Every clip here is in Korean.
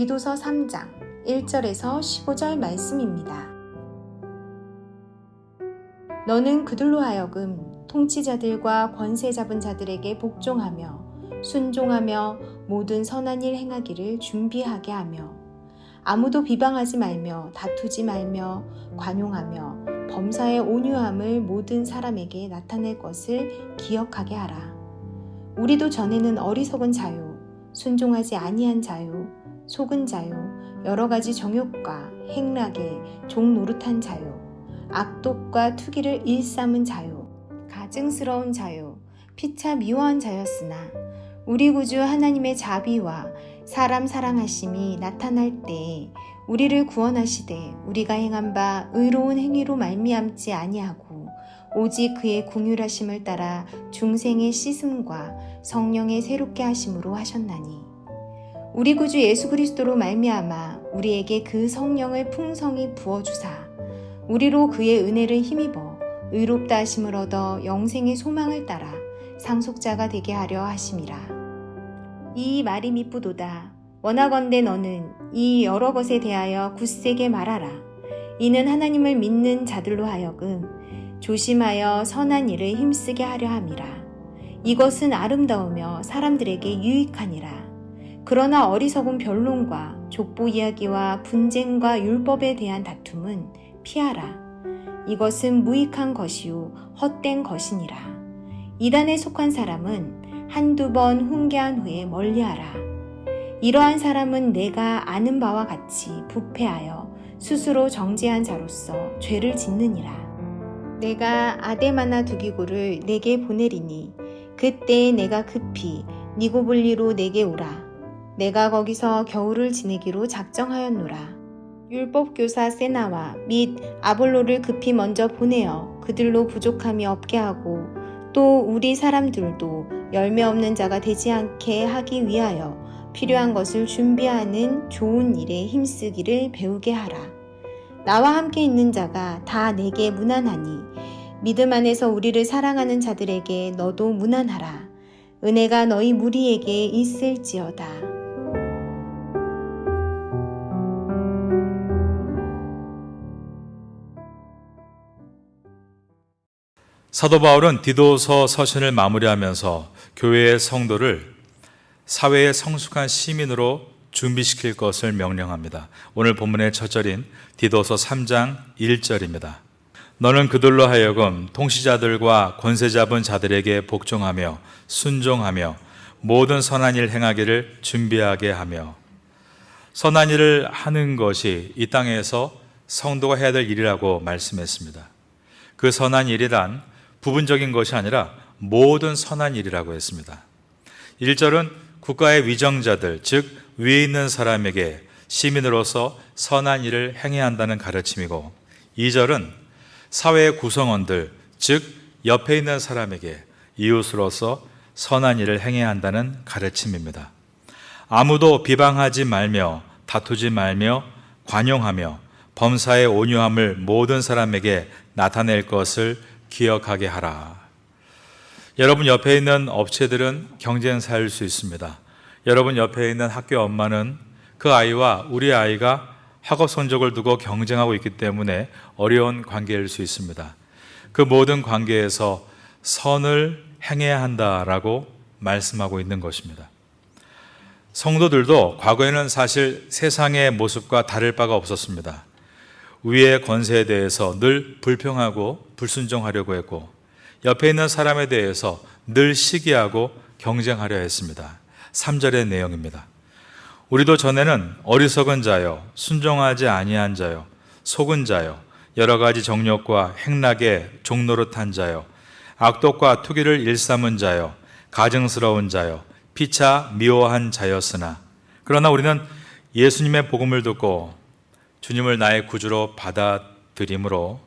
디도서 3장 1절에서 15절 말씀입니다. 너는 그들로 하여금 통치자들과 권세 잡은 자들에게 복종하며 순종하며 모든 선한 일 행하기를 준비하게 하며 아무도 비방하지 말며 다투지 말며 관용하며 범사의 온유함을 모든 사람에게 나타낼 것을 기억하게 하라. 우리도 전에는 어리석은 자요, 순종하지 아니한 자요, 속은 자요, 여러 가지 정욕과 행락에 종노릇한 자요, 악독과 투기를 일삼은 자요, 가증스러운 자요, 피차 미워한 자였으나 우리 구주 하나님의 자비와 사람 사랑하심이 나타날 때에 우리를 구원하시되 우리가 행한 바 의로운 행위로 말미암지 아니하고 오직 그의 긍휼하심을 따라 중생의 씻음과 성령의 새롭게 하심으로 하셨나니 우리 구주 예수 그리스도로 말미암아 우리에게 그 성령을 풍성히 부어주사 우리로 그의 은혜를 힘입어 의롭다 하심을 얻어 영생의 소망을 따라 상속자가 되게 하려 하심이라. 이 말이 미쁘도다. 원하건대 너는 이 여러 것에 대하여 굳세게 말하라. 이는 하나님을 믿는 자들로 하여금 조심하여 선한 일을 힘쓰게 하려 함이라. 이것은 아름다우며 사람들에게 유익하니라. 그러나 어리석은 변론과 족보 이야기와 분쟁과 율법에 대한 다툼은 피하라. 이것은 무익한 것이요 헛된 것이니라. 이단에 속한 사람은 한두 번 훈계한 후에 멀리하라. 이러한 사람은 내가 아는 바와 같이 부패하여 스스로 정죄한 자로서 죄를 짓느니라. 내가 아데마나 두기고를 내게 보내리니 그때 내가 급히 니고볼리로 내게 오라. 내가 거기서 겨울을 지내기로 작정하였노라. 율법교사 세나와 및 아볼로를 급히 먼저 보내어 그들로 부족함이 없게 하고 또 우리 사람들도 열매 없는 자가 되지 않게 하기 위하여 필요한 것을 준비하는 좋은 일에 힘쓰기를 배우게 하라. 나와 함께 있는 자가 다 내게 무난하니 믿음 안에서 우리를 사랑하는 자들에게 너도 무난하라. 은혜가 너희 무리에게 있을지어다. 사도 바울은 디도서 서신을 마무리하면서 교회의 성도를 사회의 성숙한 시민으로 준비시킬 것을 명령합니다. 오늘 본문의 첫 절인 디도서 3장 1절입니다. 너는 그들로 하여금 통치자들과 권세 잡은 자들에게 복종하며 순종하며 모든 선한 일 행하기를 준비하게 하며 선한 일을 하는 것이 이 땅에서 성도가 해야 될 일이라고 말씀했습니다. 그 선한 일이란 부분적인 것이 아니라 모든 선한 일이라고 했습니다. 1절은 국가의 위정자들, 즉 위에 있는 사람에게 시민으로서 선한 일을 행해야 한다는 가르침이고 2절은 사회의 구성원들, 즉 옆에 있는 사람에게 이웃으로서 선한 일을 행해야 한다는 가르침입니다. 아무도 비방하지 말며 다투지 말며 관용하며 범사의 온유함을 모든 사람에게 나타낼 것을 기억하게 하라. 여러분 옆에 있는 업체들은 경쟁사일 수 있습니다. 여러분 옆에 있는 학교 엄마는 그 아이와 우리 아이가 학업 성적을 두고 경쟁하고 있기 때문에 어려운 관계일 수 있습니다. 그 모든 관계에서 선을 행해야 한다라고 말씀하고 있는 것입니다. 성도들도 과거에는 사실 세상의 모습과 다를 바가 없었습니다. 위의 권세에 대해서 늘 불평하고 불순종하려고 했고 옆에 있는 사람에 대해서 늘 시기하고 경쟁하려 했습니다. 3절의 내용입니다. 우리도 전에는 어리석은 자요, 순종하지 아니한 자요, 속은 자요, 여러 가지 정욕과 행락에 종노릇한 자요, 악독과 투기를 일삼은 자요, 가증스러운 자요, 피차 미워한 자였으나 그러나 우리는 예수님의 복음을 듣고 주님을 나의 구주로 받아들임으로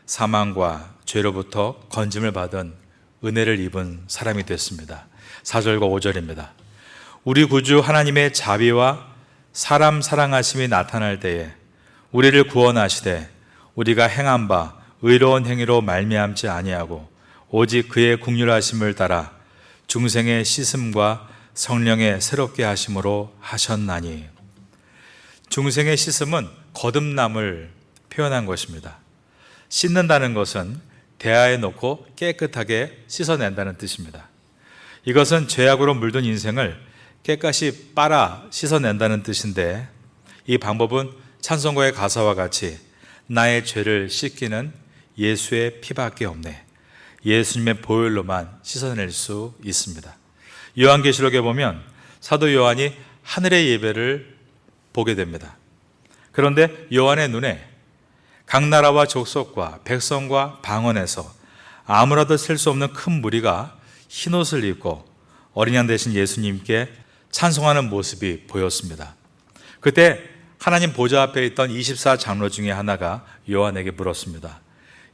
사망과 죄로부터 건짐을 받은 은혜를 입은 사람이 됐습니다. 4절과 5절입니다. 우리 구주 하나님의 자비와 사람 사랑하심이 나타날 때에 우리를 구원하시되 우리가 행한 바 의로운 행위로 말미암지 아니하고 오직 그의 긍휼하심을 따라 중생의 씻음과 성령의 새롭게 하심으로 하셨나니. 중생의 씻음은 거듭남을 표현한 것입니다. 씻는다는 것은 대야에 놓고 깨끗하게 씻어낸다는 뜻입니다. 이것은 죄악으로 물든 인생을 깨끗이 빨아 씻어낸다는 뜻인데, 이 방법은 찬송가의 가사와 같이 나의 죄를 씻기는 예수의 피밖에 없네, 예수님의 보혈로만 씻어낼 수 있습니다. 요한계시록에 보면 사도 요한이 하늘의 예배를 보게 됩니다. 그런데 요한의 눈에 각 나라와 족속과 백성과 방언에서 아무라도 셀 수 없는 큰 무리가 흰옷을 입고 어린 양 되신 예수님께 찬송하는 모습이 보였습니다. 그때 하나님 보좌 앞에 있던 24장로 중에 하나가 요한에게 물었습니다.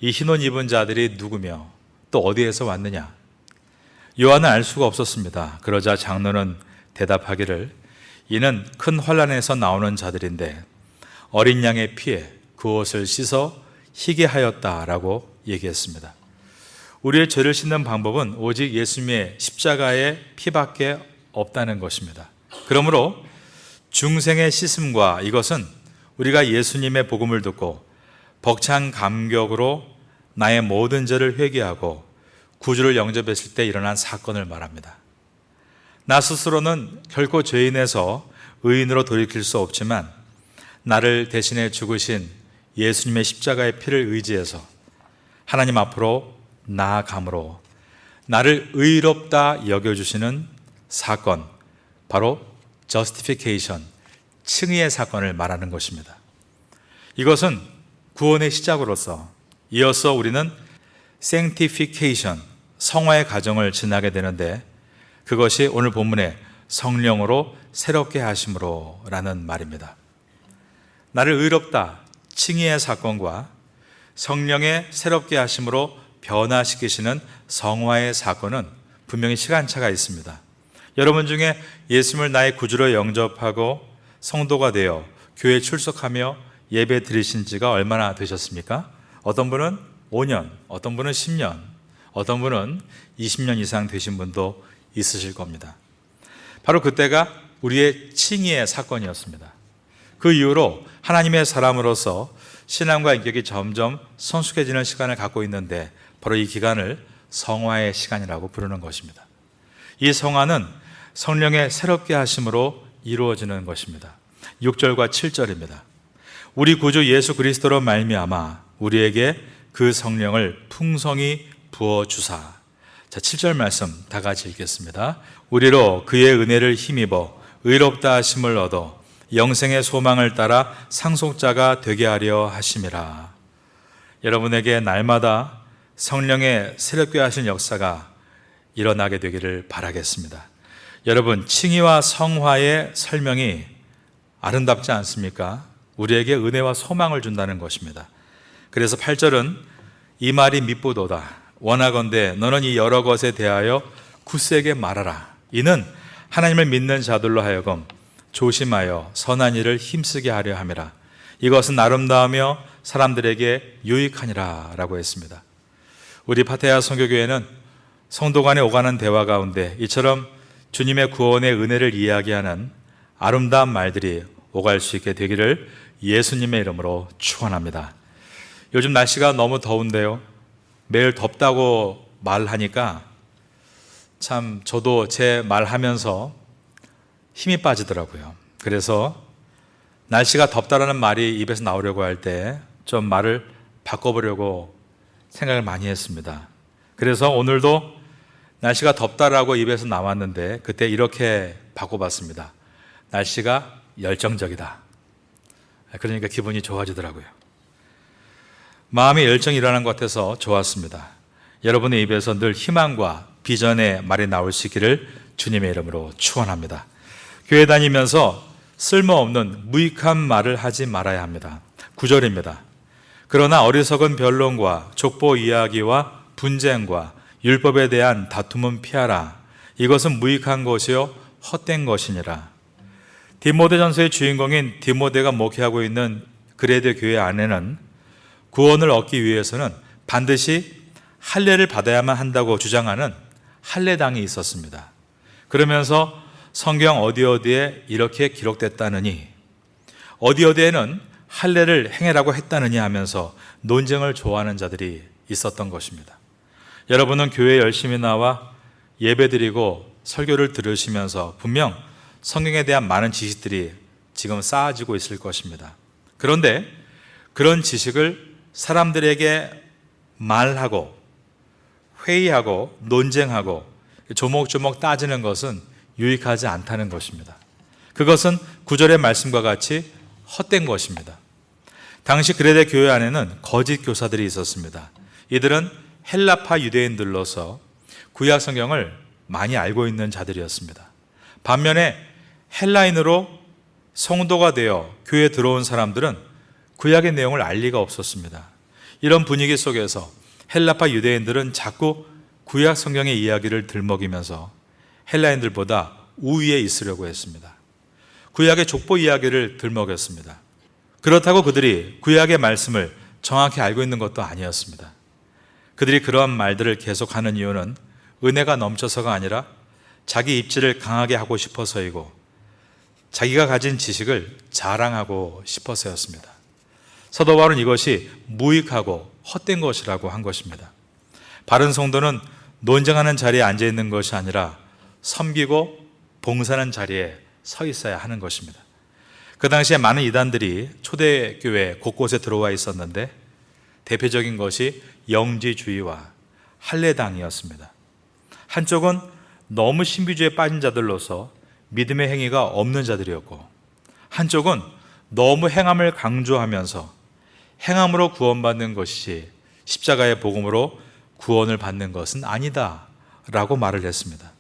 이 흰옷 입은 자들이 누구며 또 어디에서 왔느냐? 요한은 알 수가 없었습니다. 그러자 장로는 대답하기를, 이는 큰 환란에서 나오는 자들인데 어린 양의 피에 그 옷을 씻어 희게 하였다라고 얘기했습니다. 우리의 죄를 씻는 방법은 오직 예수님의 십자가의 피밖에 없다는 것입니다. 그러므로 중생의 씻음과 이것은 우리가 예수님의 복음을 듣고 벅찬 감격으로 나의 모든 죄를 회개하고 구주를 영접했을 때 일어난 사건을 말합니다. 나 스스로는 결코 죄인에서 의인으로 돌이킬 수 없지만 나를 대신해 죽으신 예수님의 십자가의 피를 의지해서 하나님 앞으로 나아감으로 나를 의롭다 여겨주시는 사건, 바로 justification, 칭의의 사건을 말하는 것입니다. 이것은 구원의 시작으로서 이어서 우리는 sanctification, 성화의 과정을 지나게 되는데, 그것이 오늘 본문의 성령으로 새롭게 하심으로 라는 말입니다. 나를 의롭다, 칭의의 사건과 성령의 새롭게 하심으로 변화시키시는 성화의 사건은 분명히 시간차가 있습니다. 여러분 중에 예수님을 나의 구주로 영접하고 성도가 되어 교회에 출석하며 예배 드리신 지가 얼마나 되셨습니까? 어떤 분은 5년, 어떤 분은 10년, 어떤 분은 20년 이상 되신 분도 있으실 겁니다. 바로 그때가 우리의 칭의의 사건이었습니다. 그 이후로 하나님의 사람으로서 신앙과 인격이 점점 성숙해지는 시간을 갖고 있는데, 바로 이 기간을 성화의 시간이라고 부르는 것입니다. 이 성화는 성령의 새롭게 하심으로 이루어지는 것입니다. 6절과 7절입니다. 우리 구주 예수 그리스도로 말미암아 우리에게 그 성령을 풍성히 부어주사. 자, 7절 말씀 다 같이 읽겠습니다. 우리로 그의 은혜를 힘입어 의롭다 하심을 얻어 영생의 소망을 따라 상속자가 되게 하려 하심이라. 여러분에게 날마다 성령의 새롭게 하신 역사가 일어나게 되기를 바라겠습니다. 여러분, 칭의와 성화의 설명이 아름답지 않습니까? 우리에게 은혜와 소망을 준다는 것입니다. 그래서 8절은 이 말이 미쁘도다. 원하건대 너는 이 여러 것에 대하여 굳세게 말하라. 이는 하나님을 믿는 자들로 하여금 조심하여 선한 일을 힘쓰게 하려 함이라. 이것은 아름다우며 사람들에게 유익하니라 라고 했습니다. 우리 파테야 선교교회는 성도 간에 오가는 대화 가운데 이처럼 주님의 구원의 은혜를 이야기하는 아름다운 말들이 오갈 수 있게 되기를 예수님의 이름으로 축원합니다. 요즘 날씨가 너무 더운데요, 매일 덥다고 말하니까 참 저도 제 말하면서 힘이 빠지더라고요. 그래서 날씨가 덥다라는 말이 입에서 나오려고 할 때 좀 말을 바꿔보려고 생각을 많이 했습니다. 그래서 오늘도 날씨가 덥다라고 입에서 나왔는데 그때 이렇게 바꿔봤습니다. 날씨가 열정적이다. 그러니까 기분이 좋아지더라고요. 마음의 열정이 일어난 것 같아서 좋았습니다. 여러분의 입에서 늘 희망과 비전의 말이 나올 수 있기를 주님의 이름으로 축원합니다. 교회 다니면서 쓸모없는 무익한 말을 하지 말아야 합니다. 9절입니다. 그러나 어리석은 변론과 족보 이야기와 분쟁과 율법에 대한 다툼은 피하라. 이것은 무익한 것이요 헛된 것이니라. 디모데전서의 주인공인 디모데가 목회하고 있는 그레데 교회 안에는 구원을 얻기 위해서는 반드시 할례를 받아야만 한다고 주장하는 할례당이 있었습니다. 그러면서 성경 어디에 이렇게 기록됐다느니 어디에는 할례를 행해라고 했다느냐 하면서 논쟁을 좋아하는 자들이 있었던 것입니다. 여러분은 교회에 열심히 나와 예배드리고 설교를 들으시면서 분명 성경에 대한 많은 지식들이 지금 쌓아지고 있을 것입니다. 그런데 그런 지식을 사람들에게 말하고 회의하고 논쟁하고 조목조목 따지는 것은 유익하지 않다는 것입니다. 그것은 구절의 말씀과 같이 헛된 것입니다. 당시 그레데 교회 안에는 거짓 교사들이 있었습니다. 이들은 헬라파 유대인들로서 구약 성경을 많이 알고 있는 자들이었습니다. 반면에 헬라인으로 성도가 되어 교회에 들어온 사람들은 구약의 내용을 알 리가 없었습니다. 이런 분위기 속에서 헬라파 유대인들은 자꾸 구약 성경의 이야기를 들먹이면서 헬라인들보다 우위에 있으려고 했습니다. 구약의 족보 이야기를 들먹였습니다. 그렇다고 그들이 구약의 말씀을 정확히 알고 있는 것도 아니었습니다. 그들이 그러한 말들을 계속하는 이유는 은혜가 넘쳐서가 아니라 자기 입지를 강하게 하고 싶어서이고 자기가 가진 지식을 자랑하고 싶어서였습니다. 사도 바울은 이것이 무익하고 헛된 것이라고 한 것입니다. 바른 성도는 논쟁하는 자리에 앉아 있는 것이 아니라 섬기고 봉사하는 자리에 서 있어야 하는 것입니다. 그 당시에 많은 이단들이 초대교회 곳곳에 들어와 있었는데 대표적인 것이 영지주의와 할례당이었습니다. 한쪽은 너무 신비주의에 빠진 자들로서 믿음의 행위가 없는 자들이었고, 한쪽은 너무 행함을 강조하면서 행함으로 구원받는 것이지 십자가의 복음으로 구원을 받는 것은 아니다 라고 말을 했습니다.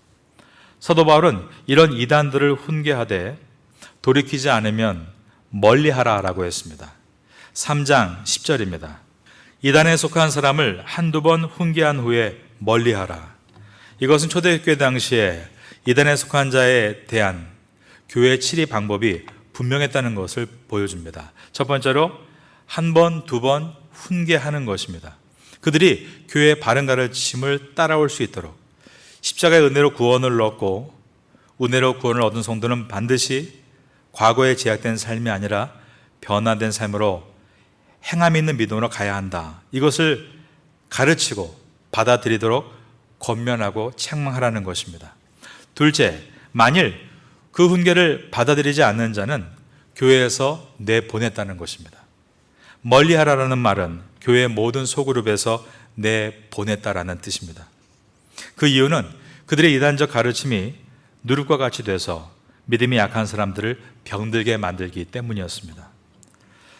사도 바울은 이런 이단들을 훈계하되 돌이키지 않으면 멀리하라 라고 했습니다. 3장 10절입니다. 이단에 속한 사람을 한두 번 훈계한 후에 멀리하라. 이것은 초대교회 당시에 이단에 속한 자에 대한 교회 치리 방법이 분명했다는 것을 보여줍니다. 첫 번째로 한 번, 두 번 훈계하는 것입니다. 그들이 교회의 바른 가르침을 따라올 수 있도록 십자가의 은혜로 구원을 얻고 은혜로 구원을 얻은 성도는 반드시 과거에 제약된 삶이 아니라 변화된 삶으로 행함 있는 믿음으로 가야 한다. 이것을 가르치고 받아들이도록 권면하고 책망하라는 것입니다. 둘째, 만일 그 훈계를 받아들이지 않는 자는 교회에서 내보냈다는 것입니다. 멀리하라는 말은 교회의 모든 소그룹에서 내보냈다라는 뜻입니다. 그 이유는 그들의 이단적 가르침이 누룩과 같이 돼서 믿음이 약한 사람들을 병들게 만들기 때문이었습니다.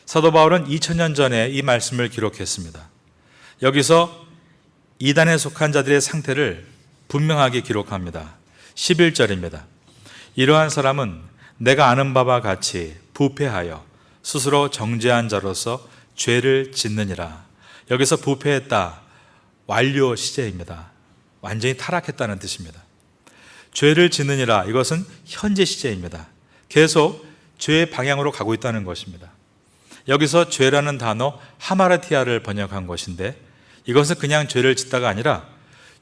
사도 바울은 2000년 전에 이 말씀을 기록했습니다. 여기서 이단에 속한 자들의 상태를 분명하게 기록합니다. 11절입니다. 이러한 사람은 내가 아는 바와 같이 부패하여 스스로 정죄한 자로서 죄를 짓느니라. 여기서 부패했다, 완료 시제입니다. 완전히 타락했다는 뜻입니다. 죄를 짓느니라, 이것은 현재 시제입니다. 계속 죄의 방향으로 가고 있다는 것입니다. 여기서 죄라는 단어 하마르티아를 번역한 것인데 이것은 그냥 죄를 짓다가 아니라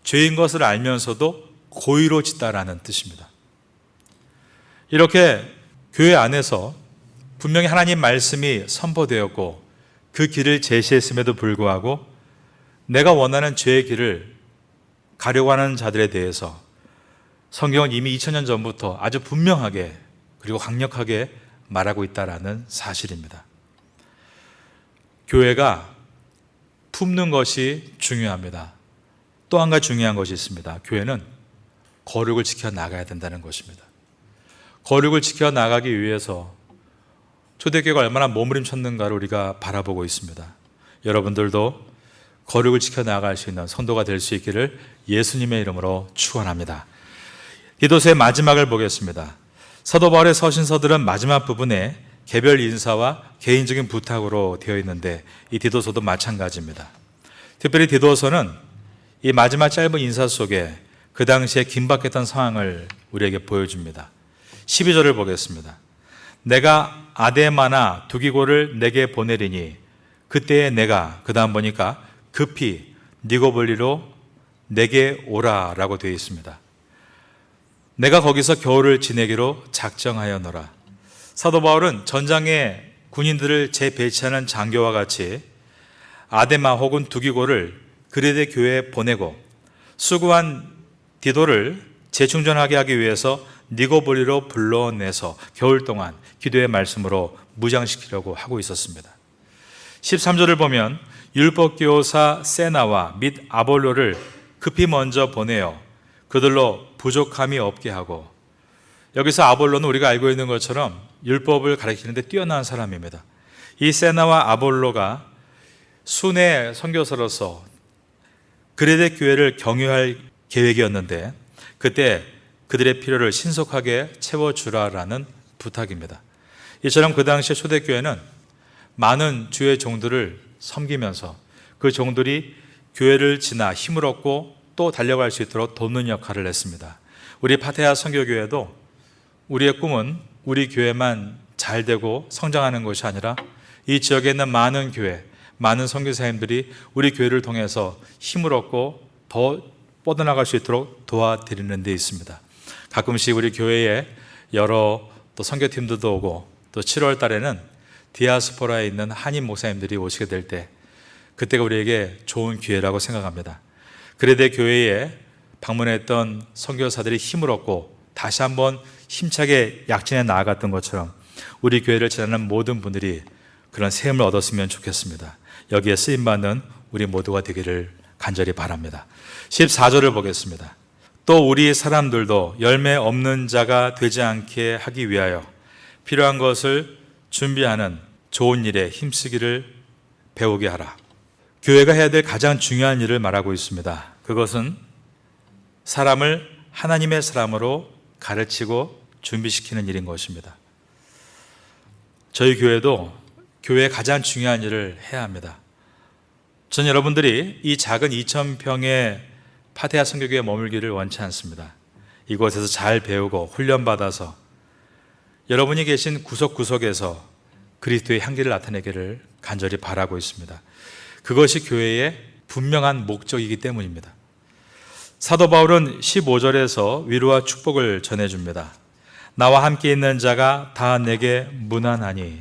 죄인 것을 알면서도 고의로 짓다라는 뜻입니다. 이렇게 교회 안에서 분명히 하나님 말씀이 선포되었고 그 길을 제시했음에도 불구하고 내가 원하는 죄의 길을 가려고 하는 자들에 대해서 성경은 이미 2000년 전부터 아주 분명하게 그리고 강력하게 말하고 있다라는 사실입니다. 교회가 품는 것이 중요합니다. 또 한 가지 중요한 것이 있습니다. 교회는 거룩을 지켜 나가야 된다는 것입니다. 거룩을 지켜 나가기 위해서 초대교회가 얼마나 몸부림쳤는가를 우리가 바라보고 있습니다. 여러분들도 거룩을 지켜 나갈 수 있는 성도가 될 수 있기를 예수님의 이름으로 축원합니다. 디도서의 마지막을 보겠습니다. 사도 바울의 서신서들은 마지막 부분에 개별 인사와 개인적인 부탁으로 되어 있는데 이 디도서도 마찬가지입니다. 특별히 디도서는 이 마지막 짧은 인사 속에 그 당시에 긴박했던 상황을 우리에게 보여줍니다. 12절을 보겠습니다. 내가 아데마나 두기고를 내게 보내리니 그때에 내가, 그 다음 보니까 급히 니고볼리로 내게 오라 라고 되어 있습니다. 내가 거기서 겨울을 지내기로 작정하였노라. 사도 바울은 전장에 군인들을 재배치하는 장교와 같이 아데마 혹은 두기고를 그레데 교회에 보내고 수고한 디도를 재충전하게 하기 위해서 니고보리로 불러내서 겨울 동안 기도의 말씀으로 무장시키려고 하고 있었습니다. 13절을 보면 율법교사 세나와 및 아볼로를 급히 먼저 보내어 그들로 부족함이 없게 하고, 여기서 아볼로는 우리가 알고 있는 것처럼 율법을 가르치는데 뛰어난 사람입니다. 이 세나와 아볼로가 순회 선교사로서 그레데 교회를 경유할 계획이었는데 그때 그들의 필요를 신속하게 채워주라라는 부탁입니다. 이처럼 그 당시 초대교회는 많은 주의 종들을 섬기면서 그 종들이 교회를 지나 힘을 얻고 또 달려갈 수 있도록 돕는 역할을 했습니다. 우리 파테아 선교교회도 우리의 꿈은 우리 교회만 잘 되고 성장하는 것이 아니라 이 지역에 있는 많은 교회, 많은 선교사님들이 우리 교회를 통해서 힘을 얻고 더 뻗어나갈 수 있도록 도와드리는 데 있습니다. 가끔씩 우리 교회에 여러 또 선교팀들도 오고, 또 7월 달에는 디아스포라에 있는 한인 목사님들이 오시게 될 때 그때가 우리에게 좋은 기회라고 생각합니다. 그레데 교회에 방문했던 선교사들이 힘을 얻고 다시 한번 힘차게 약진에 나아갔던 것처럼 우리 교회를 지나는 모든 분들이 그런 세움을 얻었으면 좋겠습니다. 여기에 쓰임받는 우리 모두가 되기를 간절히 바랍니다. 14절을 보겠습니다. 또 우리 사람들도 열매 없는 자가 되지 않게 하기 위하여 필요한 것을 준비하는 좋은 일에 힘쓰기를 배우게 하라. 교회가 해야 될 가장 중요한 일을 말하고 있습니다. 그것은 사람을 하나님의 사람으로 가르치고 준비시키는 일인 것입니다. 저희 교회도 교회의 가장 중요한 일을 해야 합니다. 전 여러분들이 이 작은 2,000평의 파테아 선교교회에 머물기를 원치 않습니다. 이곳에서 잘 배우고 훈련받아서 여러분이 계신 구석구석에서 그리스도의 향기를 나타내기를 간절히 바라고 있습니다. 그것이 교회의 분명한 목적이기 때문입니다. 사도 바울은 15절에서 위로와 축복을 전해줍니다. 나와 함께 있는 자가 다 내게 무난하니,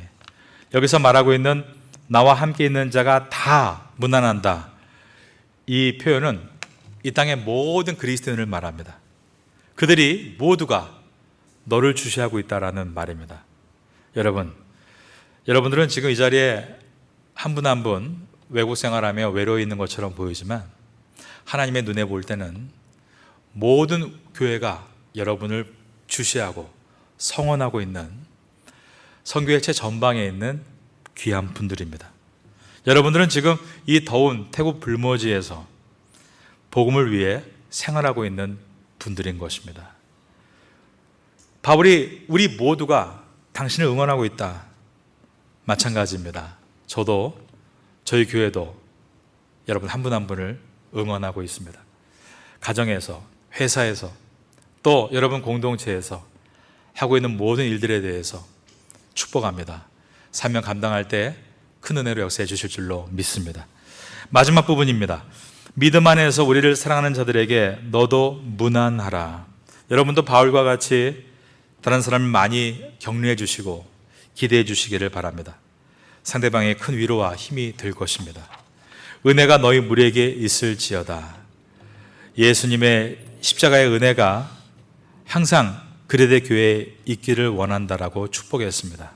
여기서 말하고 있는 나와 함께 있는 자가 다 무난한다, 이 표현은 이 땅의 모든 그리스도인을 말합니다. 그들이 모두가 너를 주시하고 있다라는 말입니다. 여러분들은 지금 이 자리에 한 분 한 분 외국 생활하며 외로워 있는 것처럼 보이지만 하나님의 눈에 볼 때는 모든 교회가 여러분을 주시하고 성원하고 있는 선교회체 전방에 있는 귀한 분들입니다. 여러분들은 지금 이 더운 태국 불모지에서 복음을 위해 생활하고 있는 분들인 것입니다. 바울이 우리 모두가 당신을 응원하고 있다, 마찬가지입니다. 저도 저희 교회도 여러분 한 분 한 분을 응원하고 있습니다. 가정에서, 회사에서, 또 여러분 공동체에서 하고 있는 모든 일들에 대해서 축복합니다. 사명 감당할 때 큰 은혜로 역사해 주실 줄로 믿습니다. 마지막 부분입니다. 믿음 안에서 우리를 사랑하는 자들에게 너도 무난하라. 여러분도 바울과 같이 다른 사람을 많이 격려해 주시고 기대해 주시기를 바랍니다. 상대방의 큰 위로와 힘이 될 것입니다. 은혜가 너희 무리에게 있을지어다. 예수님의 십자가의 은혜가 항상 그레데 교회에 있기를 원한다라고 축복했습니다.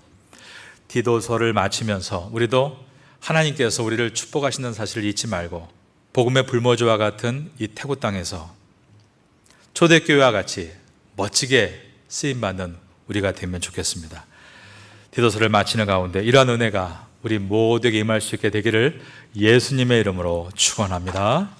디도서를 마치면서 우리도 하나님께서 우리를 축복하시는 사실을 잊지 말고 복음의 불모지와 같은 이 태국 땅에서 초대교회와 같이 멋지게 쓰임받는 우리가 되면 좋겠습니다. 디도서를 마치는 가운데 이러한 은혜가 우리 모두에게 임할 수 있게 되기를 예수님의 이름으로 축원합니다.